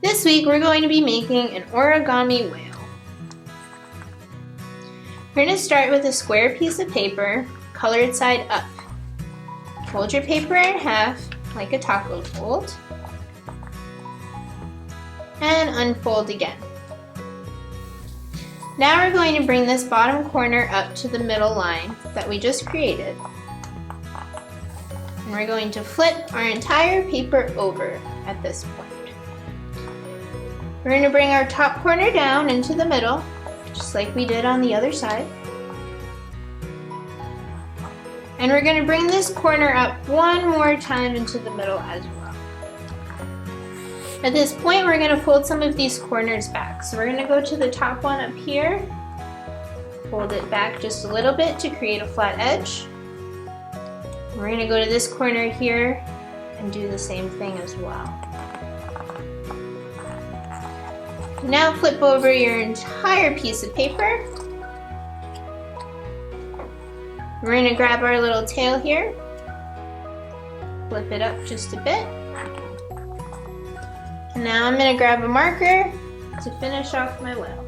This week we're going to be making an origami whale. We're going to start with a square piece of paper, colored side up. Fold your paper in half like a taco fold and unfold again. Now we're going to bring this bottom corner up to the middle line that we just created. And we're going to flip our entire paper over at this point. We're going to bring our top corner down into the middle, just like we did on the other side. And we're going to bring this corner up one more time into the middle as well. At this point, we're going to fold some of these corners back. So we're going to go to the top one up here, fold it back just a little bit to create a flat edge. We're going to go to this corner here and do the same thing as well. Now flip over your entire piece of paper. We're going to grab our little tail here, flip it up just a bit. And now I'm going to grab a marker to finish off my whale.